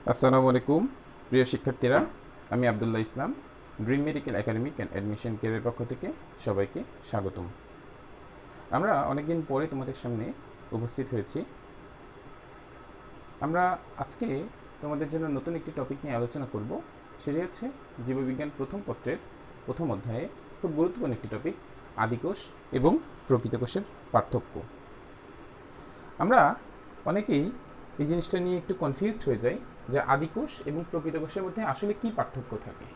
আসসালামু আলাইকুম প্রিয় শিক্ষার্থীরা, আমি Abdullah Islam, dream medical academic and admission কেয়ারের পক্ষ থেকে সবাইকে স্বাগতম। আমরা অনেকদিন পরে তোমাদের সামনে উপস্থিত হয়েছি। আমরা আজকে তোমাদের জন্য নতুন একটি টপিক নিয়ে আলোচনা করব। সেটি হচ্ছে জীববিজ্ঞান প্রথম পত্রের প্রথম অধ্যায়ে খুব গুরুত্বপূর্ণ একটি টপিক, আদিকোষ এবং প্রকৃত কোষের পার্থক্য। আমরা অনেকেই এই জিনিসটা নিয়ে একটু কনফিউজড হয়ে যাই যে আদিকোষ এবং প্রকৃত কোষের মধ্যে আসলে কি পার্থক্য থাকে।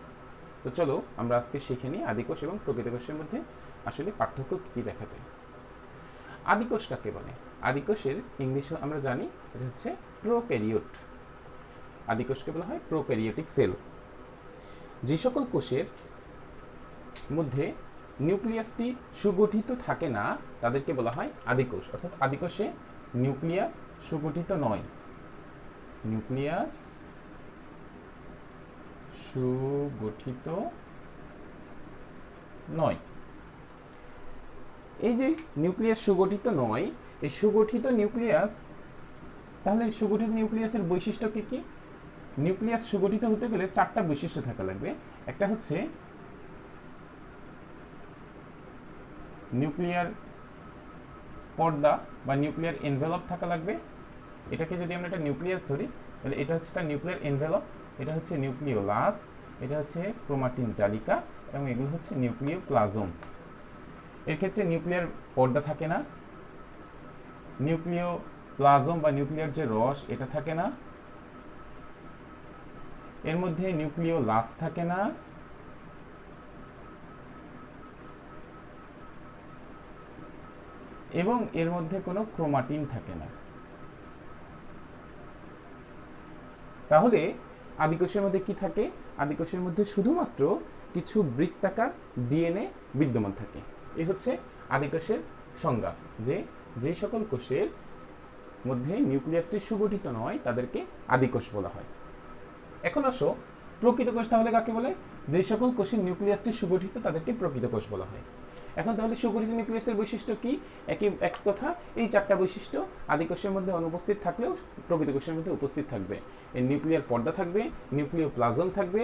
তো চলো আমরা আজকে শিখে নিই আদিকোষ এবং প্রকৃত কোষের মধ্যে আসলে পার্থক্য কী দেখা যায়। আদিকোষ কাকে বলে? আদিকোষের ইংলিশে আমরা জানি এটা হচ্ছে প্রোক্যারিওট। আদিকোষকে বলা হয় প্রোক্যারিওটিক সেল। যে সকল কোষের মধ্যে নিউক্লিয়াসটি সুগঠিত থাকে না তাদেরকে বলা হয় আদিকোষ, অর্থাৎ আদিকোষে নিউক্লিয়াস সুগঠিত নয়। নিউক্লিয়াস সুগঠিত নয়। এই যে নিউক্লিয়াস সুগঠিত নয়, এই সুগঠিত নিউক্লিয়াস, তাহলে সুগঠিত নিউক্লিয়াসের বৈশিষ্ট্য কি কি? নিউক্লিয়াস সুগঠিত হতে গেলে চারটা বৈশিষ্ট্য থাকা লাগবে। একটা হচ্ছে নিউক্লিয়ার পর্দা বা নিউক্লিয়ার এনভেলপ থাকা লাগবে। এটাকে যদি আমরা একটা নিউক্লিয়াস ধরি তাহলে এটা হচ্ছে তার নিউক্লিয়ার এনভেলপ, এটা হচ্ছে নিউক্লিওলাস, এটা হচ্ছে ক্রোমাটিন জালিকা এবং এগুলো হচ্ছে নিউক্লিওপ্লাজম। এর ক্ষেত্রে নিউক্লিয়ার পর্দা থাকে না, নিউক্লিওপ্লাজম বা নিউক্লিয়ার যে রস এটা থাকে না, এর মধ্যে নিউক্লিওলাস থাকে না, এবং এর মধ্যে কোনো ক্রোমাটিন থাকে না। তাহলে আদিকোষের মধ্যে কি থাকে? আদিকোষের মধ্যে শুধুমাত্র কিছু বৃত্তাকার ডিএনএ বিদ্যমান থাকে। এই হচ্ছে আদিকোষের সংজ্ঞা, যে যে সকল কোষের মধ্যে নিউক্লিয়াসটি সুগঠিত নয় তাদেরকে আদিকোষ বলা হয়। এখন আসো প্রকৃত কোষ তাহলে কাকে বলে? যে সকল কোষের নিউক্লিয়াসটি সুগঠিত তাদেরকে প্রকৃত কোষ বলা হয়। এখন তাহলে সুগঠিত নিউক্লিয়াসের বৈশিষ্ট্য কি? এক কথা, এই চারটা বৈশিষ্ট্য আদিকোষের মধ্যে অনুপস্থিত থাকলেও প্রকৃত কোষের মধ্যে উপস্থিত থাকবে। এর নিউক্লিয়ার পর্দা থাকবে, নিউক্লিওপ্লাজম থাকবে,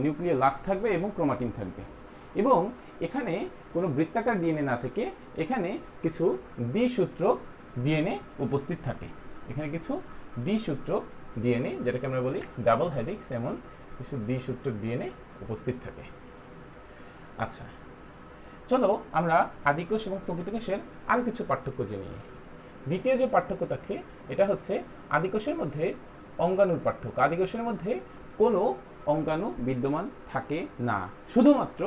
নিউক্লিওলাস থাকবে এবং ক্রোমাটিন থাকবে। এবং এখানে কোনো বৃত্তাকার ডিএনএ না থেকে এখানে কিছু দ্বিসূত্রক ডিএনএ উপস্থিত থাকে। এখানে কিছু দ্বিসূত্রক ডিএনএ, যেটাকে আমরা বলি ডাবল হেলিক্স, এমন কিছু দ্বিসূত্রক ডিএনএ উপস্থিত থাকে। আচ্ছা, চলো আমরা আদিকোষ এবং প্রকৃত কোষের আরও কিছু পার্থক্য জেনে নিই। দ্বিতীয় যে পার্থক্য থাকে এটা হচ্ছে আদিকোষের মধ্যে অঙ্গাণুর পার্থক্য। আদিকোষের মধ্যে কোনো অঙ্গাণু বিদ্যমান থাকে না, শুধুমাত্র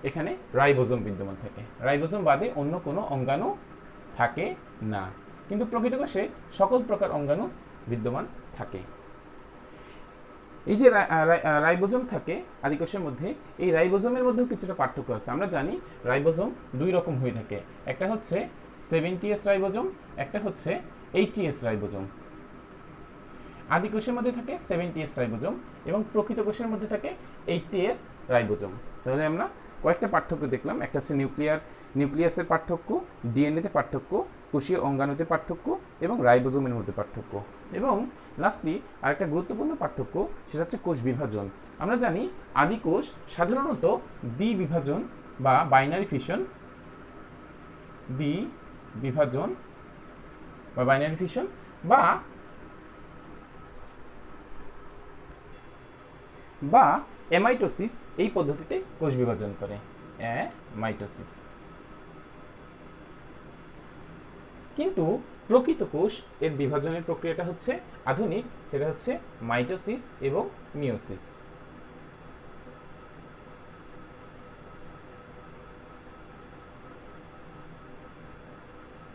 এখানে রাইবোজোম বিদ্যমান থাকে। রাইবোজোম বাদে অন্য কোনো অঙ্গাণু থাকে না, কিন্তু প্রকৃত কোষে সকল প্রকার অঙ্গাণু বিদ্যমান থাকে। এই যে রাইবোজোম থাকে আদিকোষের মধ্যে, এই রাইবোজোমের মধ্যেও কিছুটা পার্থক্য আছে। আমরা জানি রাইবোজোম দুই রকম হয়ে থাকে, একটা হচ্ছে 70S রাইবোজোম, একটা হচ্ছে 80S রাইবোজোম। আদিকোষের মধ্যে থাকে 70S রাইবোজোম এবং প্রকৃত কোষের মধ্যে থাকে 80S রাইবোজোম। তাহলে আমরা কয়েকটা পার্থক্য দেখলাম। একটা হচ্ছে নিউক্লিয়াসের পার্থক্য, ডিএনএতে পার্থক্য, কোষীয় অঙ্গাণুতে পার্থক্য এবং রাইবোজোমের মধ্যে পার্থক্য। এবং লাস্টলি আরেকটা গুরুত্বপূর্ণ পার্থক্য, সেটা হচ্ছে কোষ বিভাজন। আমরা জানি আদিকোষ সাধারণত দ্বিবিভাজন বা বাইনারি ফিশন, বা অ্যামাইটোসিস এই পদ্ধতিতে কোষ বিভাজন করে। অ্যামাইটোসিস। কিন্তু প্রকৃত কোষ এর বিভাজনের প্রক্রিয়াটা হচ্ছে আধুনিক, সেটা হচ্ছে মাইটোসিস এবং মিওসিস।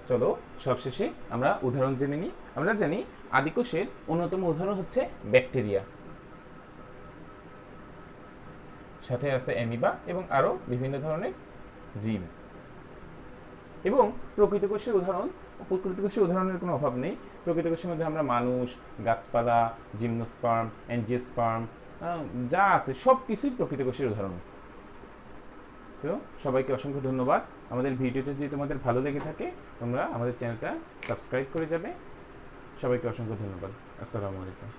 চলো সবশেষে আমরা উদাহরণ জেনে নিই। আমরা জানি আদিকোষের অন্যতম উদাহরণ হচ্ছে ব্যাকটেরিয়া, সাথে আছে অ্যামিবা এবং আরও বিভিন্ন ধরনের জীব। এবং প্রকৃত কোষের উদাহরণের কোনো অভাব নেই। প্রকৃত কোষের মধ্যে আমরা মানুষ, গাছপালা, জিমনোস্পার্ম, অ্যাঞ্জিওস্পার্ম, যা আছে সব কিছুই প্রকৃত কোষের উদাহরণ। তো সবাইকে অসংখ্য ধন্যবাদ। আমাদের ভিডিওটা যদি তোমাদের ভালো লেগে থাকে তোমরা আমাদের চ্যানেলটা সাবস্ক্রাইব করে যাবে। সবাইকে অসংখ্য ধন্যবাদ। আসসালামু আলাইকুম।